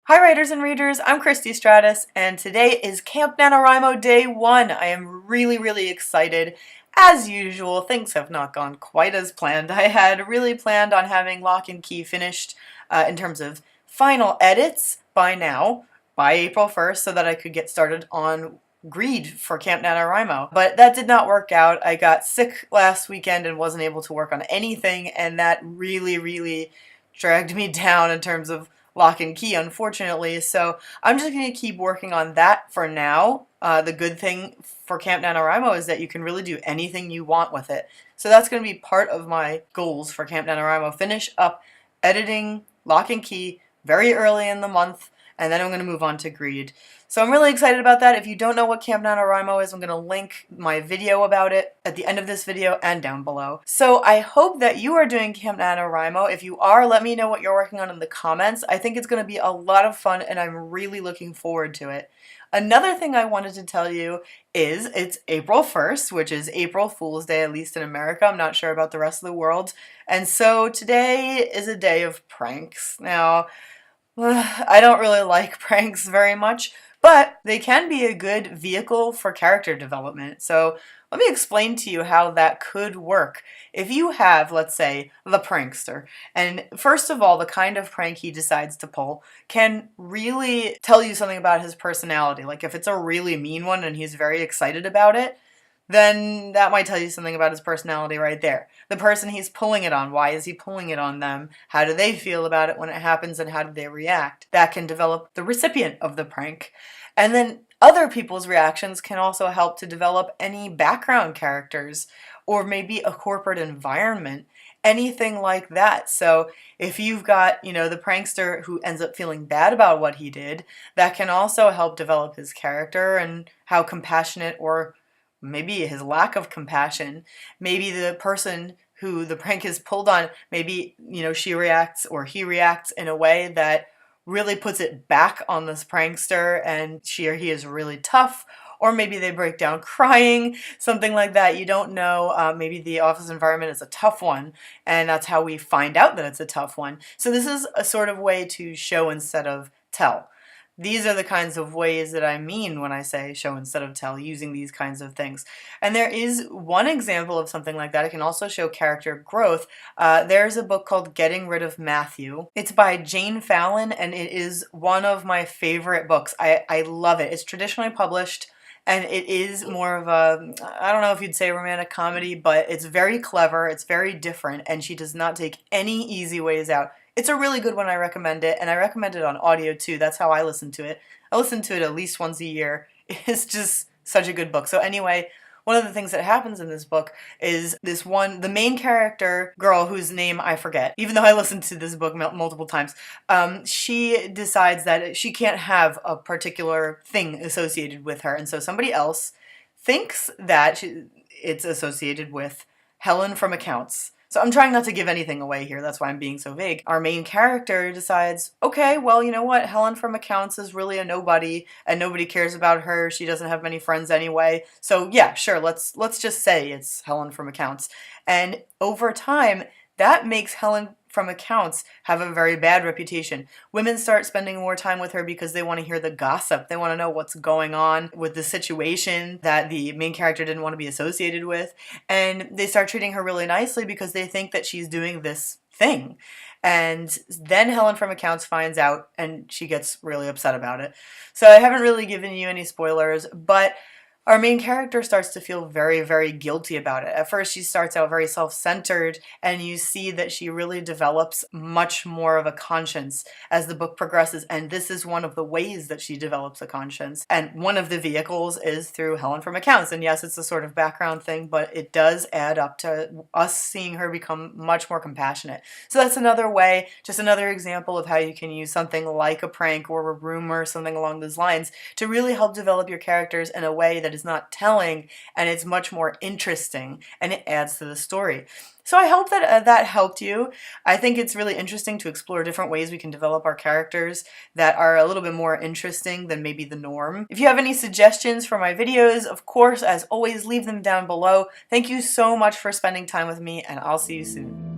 Hi writers and readers, I'm Christy Stratus, and today is Camp NaNoWriMo Day 1. I am really excited. As usual, things have not gone quite as planned. I had really planned on having Lock and Key finished in terms of final edits by now, by April 1st, so that I could get started on Greed for Camp NaNoWriMo. But that did not work out. I got sick last weekend and wasn't able to work on anything, and that really dragged me down in terms of Lock and Key, unfortunately, so I'm just going to keep working on that for now. The good thing for Camp NaNoWriMo is that you can really do anything you want with it. So that's going to be part of my goals for Camp NaNoWriMo. Finish up editing Lock and Key very early in the month, and then I'm going to move on to Greed. So I'm really excited about that. If you don't know what Camp NaNoWriMo is, I'm going to link my video about it at the end of this video and down below. So I hope that you are doing Camp NaNoWriMo. If you are, let me know what you're working on in the comments. I think it's going to be a lot of fun and I'm really looking forward to it. Another thing I wanted to tell you is it's April 1st, which is April Fool's Day, at least in America. I'm not sure about the rest of the world. And so today is a day of pranks. Now, I don't really like pranks very much, but they can be a good vehicle for character development. So let me explain to you how that could work. If you have, let's say, the prankster, and first of all, the kind of prank he decides to pull can really tell you something about his personality. Like if it's a really mean one and he's very excited about it, then that might tell you something about his personality right there. The person he's pulling it on, why is he pulling it on them? How do they feel about it when it happens and how do they react? That can develop the recipient of the prank. And then other people's reactions can also help to develop any background characters or maybe a corporate environment, anything like that. So if you've got, the prankster who ends up feeling bad about what he did, that can also help develop his character and how compassionate or maybe his lack of compassion, maybe the person who the prank is pulled on, maybe, she reacts or he reacts in a way that really puts it back on this prankster and she or he is really tough, or maybe they break down crying, something like that. You don't know. Maybe the office environment is a tough one, and that's how we find out that it's a tough one. So this is a sort of way to show instead of tell. These are the kinds of ways that I mean when I say show instead of tell, using these kinds of things. And there is one example of something like that. It can also show character growth. There's a book called Getting Rid of Matthew. It's by Jane Fallon, and it is one of my favorite books. I love it. It's traditionally published, and it is more of a, I don't know if you'd say romantic comedy, but it's very clever, it's very different, and she does not take any easy ways out. It's a really good one, I recommend it, and I recommend it on audio too. That's how I listen to it. I listen to it at least once a year. It's just such a good book. So anyway, one of the things that happens in this book is the main character girl whose name I forget, even though I listened to this book multiple times, she decides that she can't have a particular thing associated with her, and so somebody else thinks that it's associated with Helen from accounts. So I'm trying not to give anything away here, that's why I'm being so vague. Our main character decides, okay, well, you know what, Helen from accounts is really a nobody, and nobody cares about her, she doesn't have many friends anyway, so yeah, sure, let's just say it's Helen from accounts. And over time, that makes Helen from accounts have a very bad reputation. Women start spending more time with her because they want to hear the gossip. They want to know what's going on with the situation that the main character didn't want to be associated with. And they start treating her really nicely because they think that she's doing this thing. And then Helen from accounts finds out and she gets really upset about it. So I haven't really given you any spoilers, but our main character starts to feel very guilty about it. At first, she starts out very self-centered, and you see that she really develops much more of a conscience as the book progresses, and this is one of the ways that she develops a conscience. And one of the vehicles is through Helen from accounts, and yes, it's a sort of background thing, but it does add up to us seeing her become much more compassionate. So that's another way, just another example of how you can use something like a prank or a rumor, something along those lines, to really help develop your characters in a way that is not telling, and it's much more interesting, and it adds to the story. So I hope that that helped you. I think it's really interesting to explore different ways we can develop our characters that are a little bit more interesting than maybe the norm. If you have any suggestions for my videos, of course, as always, leave them down below. Thank you so much for spending time with me, and I'll see you soon.